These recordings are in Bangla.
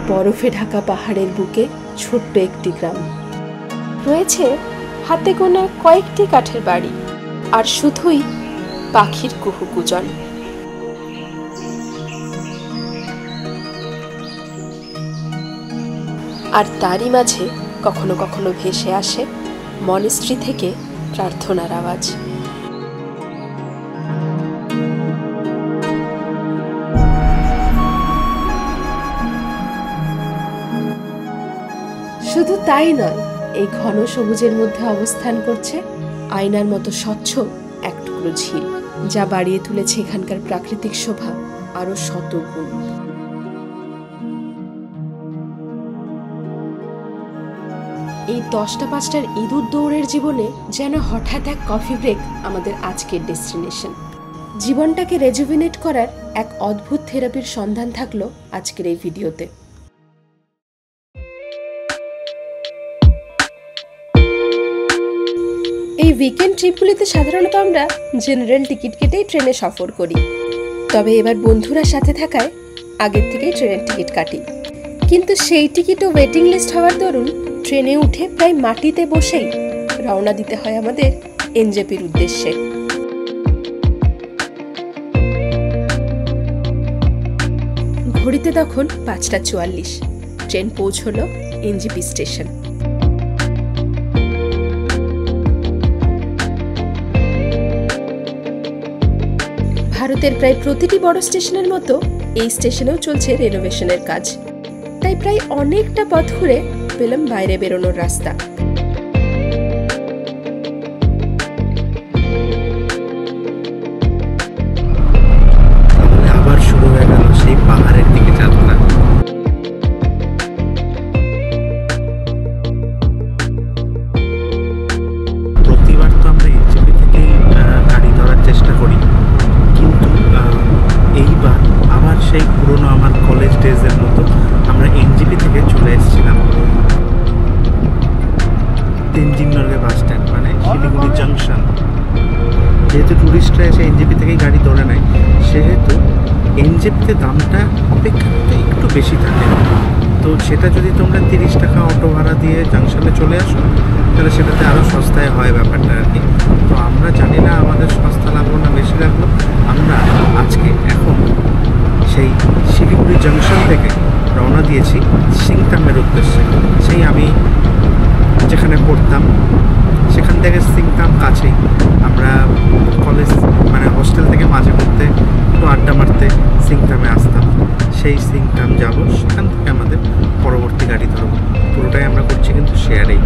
বরফে ঢাকা পাহাড়ের বুকে ছোট্ট একটি গ্রাম। রয়েছে হাতে গোনা কয়েকটি কাঠের বাড়ি, আর শুধুই পাখির কুহুকুজন। আর তারই মাঝে কখনো কখনো ভেসে আসে মনেস্ট্রি থেকে প্রার্থনার আওয়াজ। শুধু তাই নয়, এই ঘন সবুজের মধ্যে অবস্থান করছে আয়নার মতো স্বচ্ছ এক টুকরো ঝিল, যা বাড়িয়ে তুলেছে এখানকার প্রাকৃতিক শোভা আরো শতগুণ। এই 10টা 5টার ইঁদুর দৌড়ের জীবনে যেন হঠাৎ এক কফি ব্রেক আমাদের আজকের ডেস্টিনেশন। জীবনটাকে রেজুভিনেট করার এক অদ্ভুত থেরাপির সন্ধান থাকলো আজকের এই ভিডিওতে। এই উইকেন্ড ট্রিপগুলিতে সাধারণত আমরা জেনারেল টিকিট কেটেই ট্রেনে সফর করি, তবে এবার বন্ধুরা সাথে থাকায় আগের থেকেই ট্রেনের টিকিট কাটি। কিন্তু সেই টিকিটও ওয়েটিং লিস্ট হওয়ার দরুন ট্রেনে উঠে প্রায় মাটিতে বসেই রওনা দিতে হয় আমাদের এনজেপির উদ্দেশ্যে। ঘড়িতে তখন 5:44। ট্রেন পৌঁছলো এনজেপি স্টেশন। ভারতের প্রায় প্রতিটি বড় স্টেশনের মতো এই স্টেশনেও চলছে রেনোভেশনের কাজ, তাই প্রায় অনেকটা পথ ঘুরে পেলাম বাইরে বেরোনোর রাস্তা। আবার শুরু হয়ে গেল সেই পাহাড়ের দিকে যাত্রা। প্রতিবার তো আমরা এনজেপি থেকেই গাড়ি ধরার চেষ্টা করি, কিন্তু এইবার আবার সেই পুরনো আমার কলেজ ডেজের মতো আমরা এনজেপি থেকে চলে এসেছিলাম তেনজিং নরগে বাস স্ট্যান্ড, মানে শিলিগুড়ি জাংশন। যেহেতু টুরিস্টরা এসে এনজেপি থেকেই গাড়ি ধরে নেয়, সেহেতু এনজেপিতে দামটা অপেক্ষাকৃত একটু বেশি থাকে। তো সেটা যদি তোমরা 30 টাকা অটো ভাড়া দিয়ে জাংশনে চলে আসো, তাহলে সেটাতে আরও সস্তায় হয় ব্যাপারটা আর কি। তো আমরা জানি না আমাদের সস্তা লাগলো না বেশি লাগলো। আমরা আজকে এখন সেই শিলিগুড়ি জাংশন থেকে রওনা দিয়েছি সিংতামের উদ্দেশ্যে। সেই আমি যেখানে পড়তাম সেখান থেকে সিংতাম কাছেই। আমরা কলেজ মানে হোস্টেল থেকে মাঝে মধ্যে একটু আড্ডা মারতে সিংতামে আসতাম। সেই সিংতাম যাব, সেখান থেকে আমাদের পরবর্তী গাড়ি ধরব। পুরোটাই আমরা করছি কিন্তু শেয়ারেই।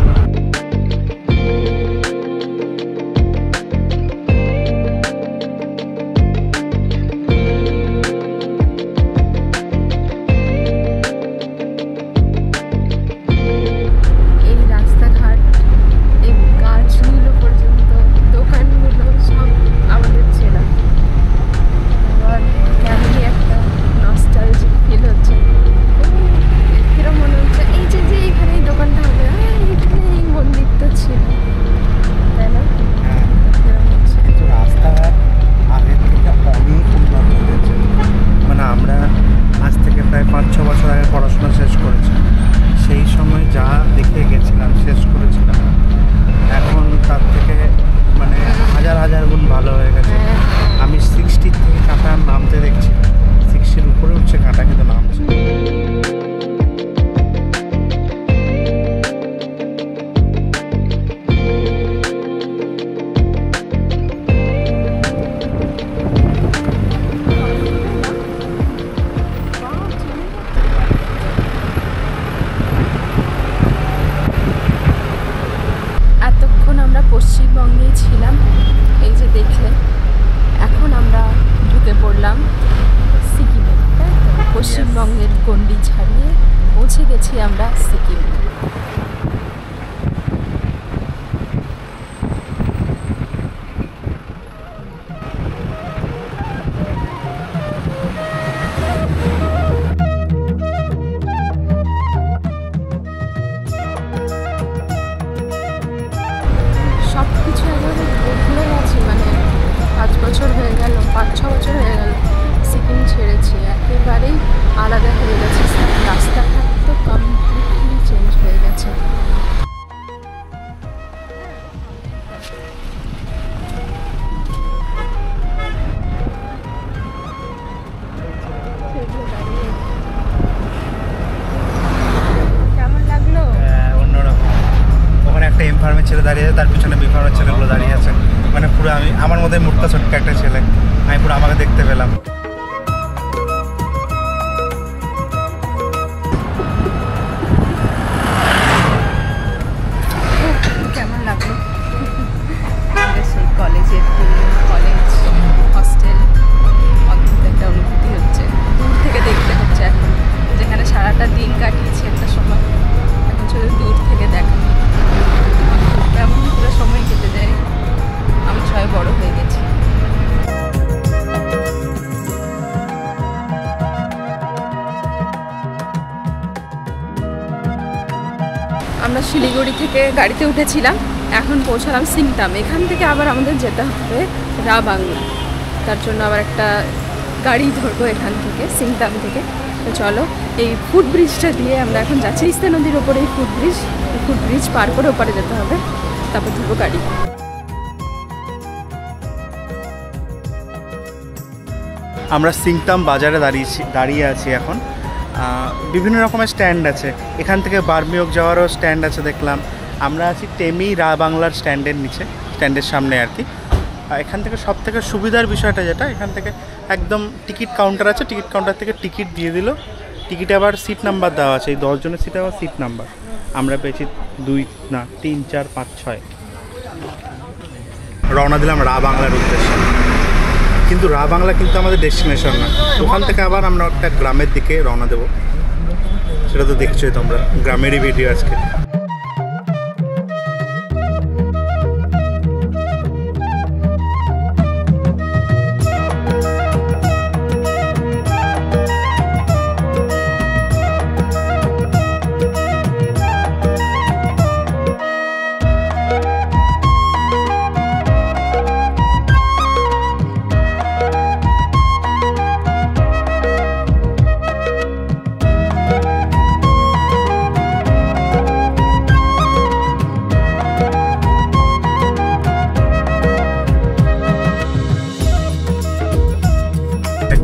পশ্চিমবঙ্গেই ছিলাম, এই যে দেখলেন। এখন আমরা ঢুকে পড়লাম সিকিমে। পশ্চিমবঙ্গের গণ্ডি ছাড়িয়ে পৌঁছে গেছি আমরা সিকিমে। সিকিম ছেড়েছি, একেবারেই আলাদা হয়ে গেছে রাস্তাঘাট। ছেলে দাঁড়িয়ে আছে, তার পিছনে বিফারের ছেলেগুলো দাঁড়িয়ে আছে। মানে পুরো আমার মধ্যে মুখটা ছোট্ট একটা ছেলে, আমি পুরো আমাকে দেখতে পেলাম। কেমন লাগলো সেই কলেজের কলেজ হস্টেল, অদ্ভুত একটা অনুভূতি হচ্ছে। দূর থেকে দেখতে হচ্ছে এখন, যেখানে সারাটা দিন কাটিয়েছি একটা সময়, এখন শুধু দূর থেকে দেখা। কেমন পুরো সময় কেটে যায়, আমি সবাই বড় হয়ে গেছি। আমরা শিলিগুড়ি থেকে গাড়িতে উঠেছিলাম, এখন পৌঁছালাম সিংতাম। এখান থেকে আবার আমাদের যেতে হবে রা বাংলা, তার জন্য আবার একটা গাড়ি ধরবো এখান থেকে, সিংতাম থেকে। তো চলো, এই ফুট ব্রিজটা দিয়ে আমরা এখন যাচ্ছি, তিস্তা নদীর ওপরে এই ফুট ব্রিজ পার করে ওপারে যেতে হবে, তারপর ধরবো গাড়ি। আমরা সিংতাম বাজারে দাঁড়িয়ে আছি এখন। বিভিন্ন রকমের স্ট্যান্ড আছে, এখান থেকে বার্মিয়ক যাওয়ারও স্ট্যান্ড আছে দেখলাম। আমরা আছি টেমি রা বাংলার স্ট্যান্ডের নিচে, স্ট্যান্ডের সামনে আর কি। এখান থেকে সব থেকে সুবিধার বিষয়টা যেটা, এখান থেকে একদম টিকিট কাউন্টার আছে, টিকিট কাউন্টার থেকে টিকিট দিয়ে দিল। টিকিটে আবার সিট নাম্বার দেওয়া আছে, এই 10 জনের সিটে আবার সিট নাম্বার। আমরা পেয়েছি 2, 3, 4, 5, 6। রওনা দিলাম রা বাংলার উদ্দেশ্যে। কিন্তু রা বাংলা কিন্তু আমাদের ডেস্টিনেশন না, ওখান থেকে আবার আমরা একটা গ্রামের দিকে রওনা দেবো। সেটা তো দেখছোই তোমরা, গ্রামেরই ভিডিও আজকে।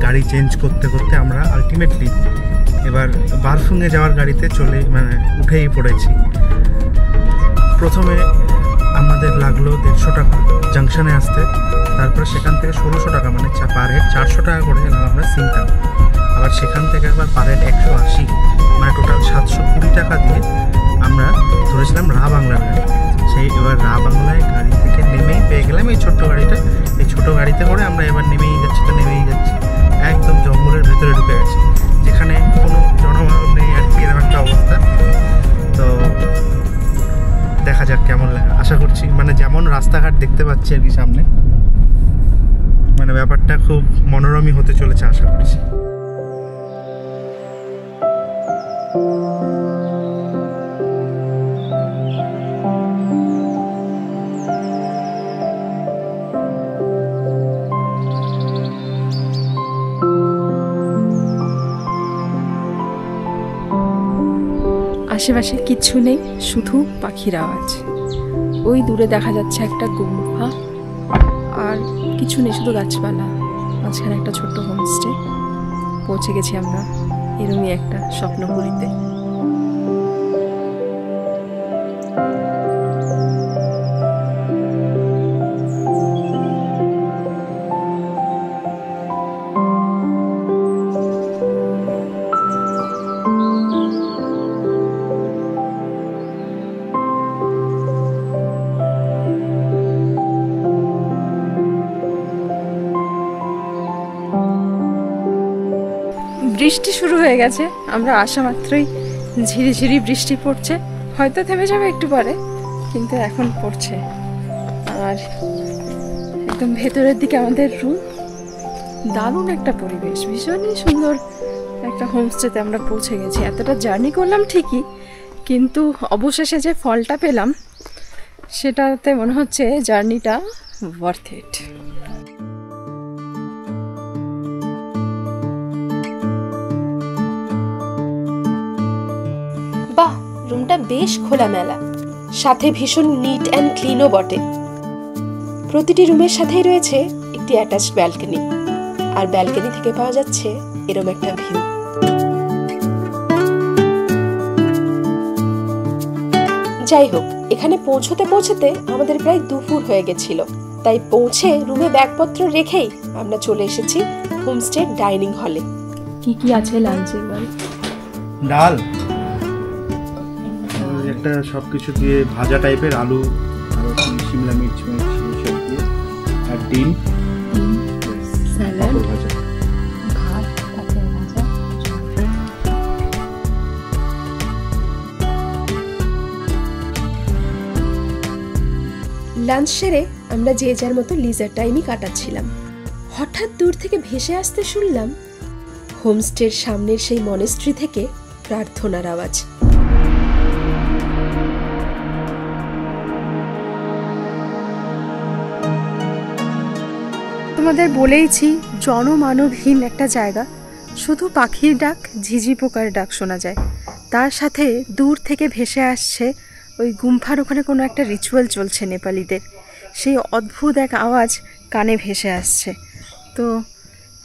গাড়ি চেঞ্জ করতে করতে আমরা আলটিমেটলি এবার বারফুংয়ে যাওয়ার গাড়িতে উঠেই পড়েছি। প্রথমে আমাদের লাগলো 150 টাকা জাংশনে আসতে, তারপরে সেখান থেকে 1600 টাকা, মানে পার হেড 400 টাকা করে এলাম আমরা সিংতাম। আবার সেখান থেকে আবার পার হেড 180, মানে টোটাল 720 টাকা দিয়ে আমরা ধরেছিলাম রা বাংলার গাড়ি। এবার রা বাংলায় গাড়ি থেকে নেমেই পেয়ে গেলাম এই ছোট্ট গাড়িটা। এই ছোটো গাড়িতে করে আমরা এবার নেমেই যাচ্ছি, একদম জঙ্গলের ভেতরে ঢুকে গেছি, যেখানে কোনো জনমানব নেই আর কি, এরকম একটা অবস্থা। তো দেখা যাক কেমন লাগে। আশা করছি যেমন রাস্তাঘাট দেখতে পাচ্ছি আর কি সামনে, ব্যাপারটা খুব মনোরমই হতে চলেছে আশা করছি। আশেপাশে কিচ্ছু নেই, শুধু পাখির আওয়াজ। ওই দূরে দেখা যাচ্ছে একটা গুম্ফা, আর কিছু নেই, শুধু গাছপালা, মাঝখানে একটা ছোট্ট হোমস্টে। পৌঁছে গেছি আমরা এরমই একটা স্বপ্নপুরীতে। বৃষ্টি শুরু হয়ে গেছে, আমরা আসা মাত্রই ঝিরিঝিরি বৃষ্টি পড়ছে, হয়তো থেমে যাবে একটু পরে, কিন্তু এখন পড়ছে। আর একদম ভেতরের দিকে আমাদের রুম, দারুণ একটা পরিবেশ, ভীষণই সুন্দর একটা হোমস্টেতে আমরা পৌঁছে গেছি। এতটা জার্নি করলাম ঠিকই, কিন্তু অবশেষে যে ফলটা পেলাম সেটাতে মনে হচ্ছে জার্নিটা ওয়ার্থ ইট। বাহ, রুমটা বেশ খোলামেলা, সাথে ভীষণ নিট অ্যান্ড ক্লিনও বটে। প্রতিটি রুমের সাথেই রয়েছে একটি অ্যাটাচড ব্যালকনি, আর ব্যালকনি থেকে পাওয়া যাচ্ছে এরকম একটা ভিউ। যাই হোক, এখানে পৌঁছতে পৌঁছতে আমাদের প্রায় দুপুর হয়ে গেছিল, তাই পৌঁছে রুমে ব্যাগপত্র রেখেই আমরা চলে এসেছি হোমস্টে ডাইনিং হলে। কি কি আছে লাঞ্চে? ডাল, একটা সবকিছু দিয়ে ভাজা টাইপের, আলু আর শিমলা মির্চ সব দিয়ে, আর ডিম, স্যালাড, ভাজা, ভাত, পাপড় ভাজা। লাঞ্চ সেরে আমরা যে যার মতো লিজার টাইমই কাটাচ্ছিলাম। হঠাৎ দূর থেকে ভেসে আসতে শুনলাম হোমস্টের সামনের সেই মনেস্ট্রি থেকে প্রার্থনার আওয়াজ। তোমাদের বলেইছি জনমানবহীন একটা জায়গা, শুধু পাখির ডাক, ঝিঝি পোকার ডাক শোনা যায়। তার সাথে দূর থেকে ভেসে আসছে ওই গুম্ফার ওখানে কোনো একটা রিচুয়াল চলছে নেপালিদের, সেই অদ্ভুত এক আওয়াজ কানে ভেসে আসছে। তো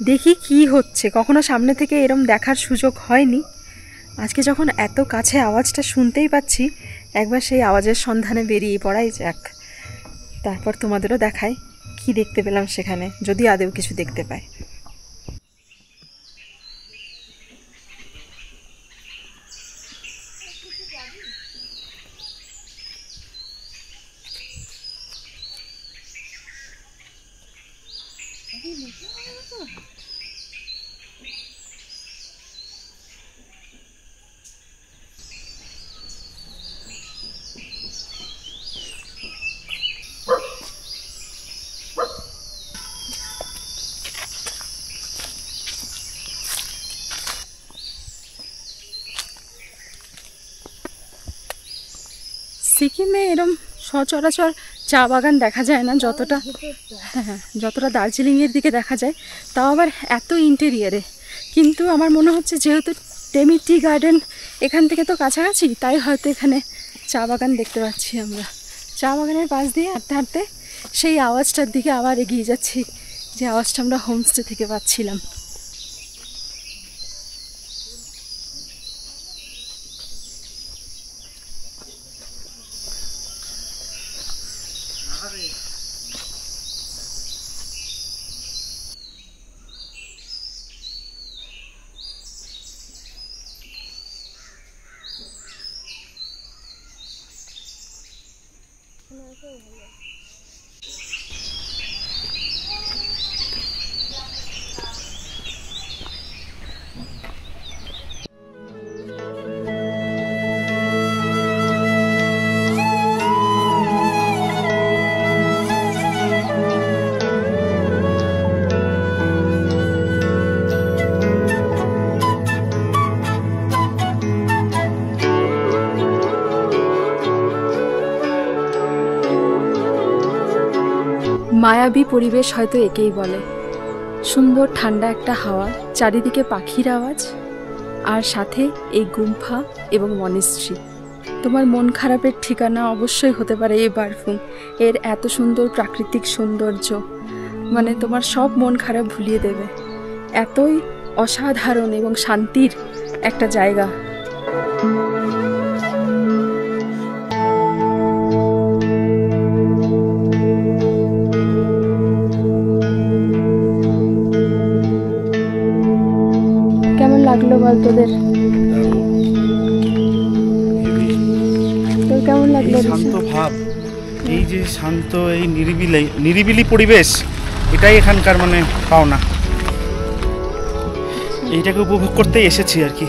দেখি কি হচ্ছে, কখনো সামনে থেকে এরম দেখার সুযোগ হয়নি। আজকে যখন এত কাছে আওয়াজটা শুনতেই পাচ্ছি, একবার সেই আওয়াজের সন্ধানে বেরিয়ে পড়াই যাক। তারপর তোমাদেরও দেখায় কি দেখতে পেলাম সেখানে, যদি আদেও কিছু দেখতে পাই। সিকিমে এরম সচরাচর চা বাগান দেখা যায় না, যতটা দার্জিলিংয়ের দিকে দেখা যায়, তাও আবার এত ইন্টেরিয়ারে। কিন্তু আমার মনে হচ্ছে যেহেতু টেমি টি গার্ডেন এখান থেকে তো কাছাকাছি, তাই হয়তো এখানে চা বাগান দেখতে পাচ্ছি আমরা। চা বাগানের পাশ দিয়ে হাঁটতে হাঁটতে সেই আওয়াজটার দিকে আবার এগিয়ে যাচ্ছি, যে আওয়াজটা আমরা হোমস্টে থেকে পাচ্ছিলাম। মায়াবী পরিবেশ হয়তো একেই বলে। সুন্দর ঠান্ডা একটা হাওয়া, চারিদিকে পাখির আওয়াজ, আর সাথে এই গুম্ফা এবং মনেস্ট্রি। তোমার মন খারাপের ঠিকানা অবশ্যই হতে পারে এই বারফুং। এর এত সুন্দর প্রাকৃতিক সৌন্দর্য মানে তোমার সব মন খারাপ ভুলিয়ে দেবে। এতই অসাধারণ এবং শান্তির একটা জায়গা। কেমন লাগলো বল তোদের? তোর কেমন লাগলো? শান্ত ভাব, এই যে শান্ত, এই নিরিবিলি পরিবেশ, এটাই এখানকার মানে পাওনা। এইটাকে উপভোগ করতেই এসেছি আর কি।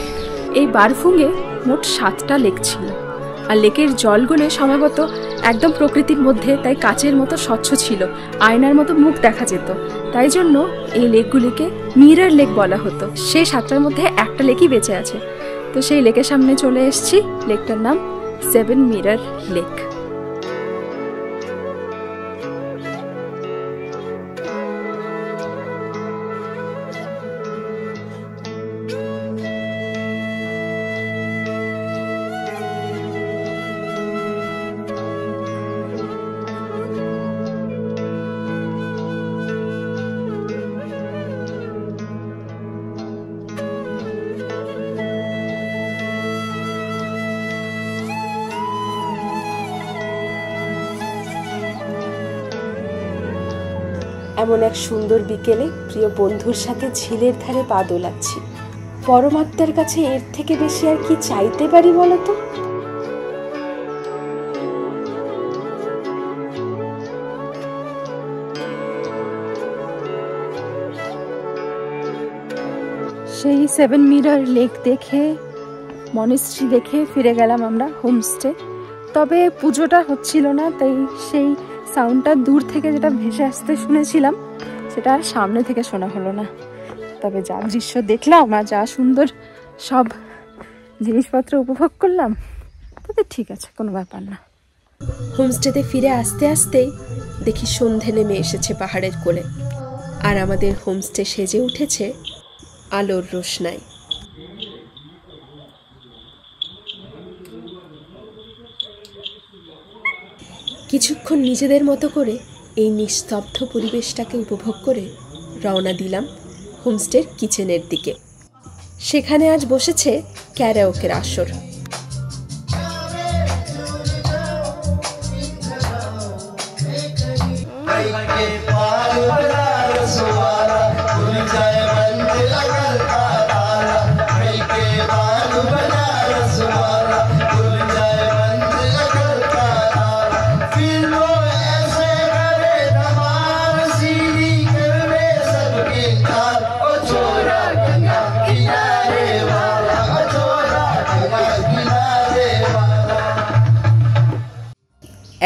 এই বারফুংয়ে মোট 7টা লেক ছিল, আর লেকের জলগুলো সম্ভবত একদম প্রকৃতির মধ্যে, তাই কাচের মতো স্বচ্ছ ছিল, আয়নার মতো মুখ দেখা যেত। তাই জন্য এই লেকগুলিকে মিরর লেক বলা হতো। সেই 7টার মধ্যে একটা লেকই বেঁচে আছে। তো সেই লেকের সামনে চলে এসেছি। লেকটার নাম 7 মিরর লেক। এমন এক সুন্দর বিকেলে প্রিয় বন্ধুর সাথে ঝিলের ধারে পা দোলাচ্ছি। পরমাত্মার কাছে এর থেকে বেশি আর কি চাইতে পারি বলো তো? সেই 7 মিরার লেক দেখে মনেস্ট্রি দেখে ফিরে গেলাম আমরা হোমস্টে। তবে পুজোটা হচ্ছিল না, তাই সেই সাউন্ডটা দূর থেকে যেটা ভেসে আসতে শুনেছিলাম সেটা সামনে থেকে শোনা হলো না। তবে যা দৃশ্য দেখলাম আর যা সুন্দর সব জিনিসপত্র উপভোগ করলাম, তবে ঠিক আছে, কোনো ব্যাপার না। হোমস্টেতে ফিরে আসতে আসতেই দেখি সন্ধে নেমে এসেছে পাহাড়ের কোলে, আর আমাদের হোমস্টে সেজে উঠেছে আলোর রোশনাই। কিছুক্ষণ নিজেদের মতো করে এই নিস্তব্ধ পরিবেশটাকে উপভোগ করে রওনা দিলাম হোমস্টের কিচেনের দিকে। সেখানে আজ বসেছে ক্যারাওকের আসর।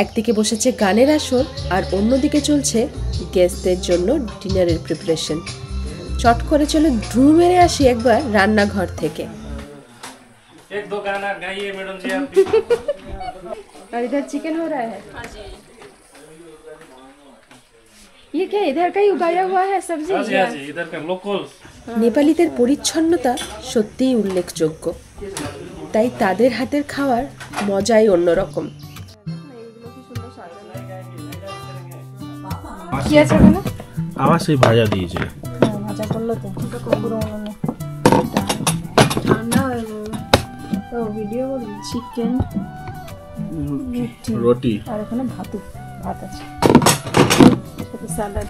একদিকে বসেছে গানের আসর আর অন্যদিকে চলছে গেস্টদের জন্য ডিনারের প্রিপারেশন। চট করে চলে ঢু মেরে আসি একবার রান্নাঘর থেকে। और इधर चिकन हो रहा है। ये क्या इधर का ही उगाया हुआ है सब्जी? इधर का लोकल। নেপালিদের পরিচ্ছন্নতা সত্যিই উল্লেখযোগ্য, তাই তাদের হাতের খাওয়ার মজাই অন্যরকম। কি আছে ওখানে? আবার সেই ভাজা দিয়েছে। ভাজা করলো তো, এটা পুরো ঠান্ডা হয়ে গেল তো। ভিডিও চিকেন রুটি আর এখানে ভাত আছে, সাথে স্যালাড।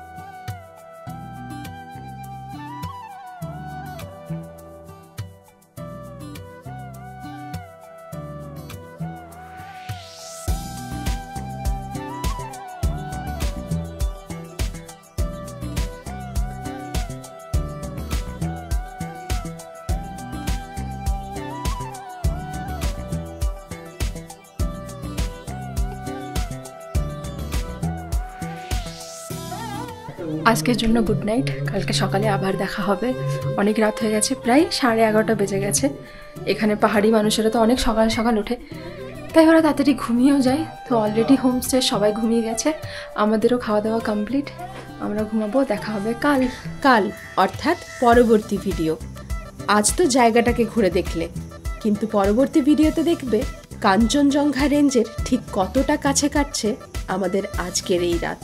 আজকের জন্য গুড নাইট। কালকে সকালে আবার দেখা হবে। অনেক রাত হয়ে গেছে, প্রায় 11:30 বেজে গেছে। এখানে পাহাড়ি মানুষেরা তো অনেক সকাল সকাল ওঠে, তাই ওরা তাড়াতাড়ি ঘুমিয়েও যায়। তো অলরেডি হোমস্টে সবাই ঘুমিয়ে গেছে, আমাদেরও খাওয়া দাওয়া কমপ্লিট। আমরা ঘুমাবো, দেখা হবে কাল অর্থাৎ পরবর্তী ভিডিও। আজ তো জায়গাটাকে ঘুরে দেখলে, কিন্তু পরবর্তী ভিডিওতে দেখবে কাঞ্চনজঙ্ঘা রেঞ্জের ঠিক কতটা কাছে কাটছে আমাদের আজকের এই রাত।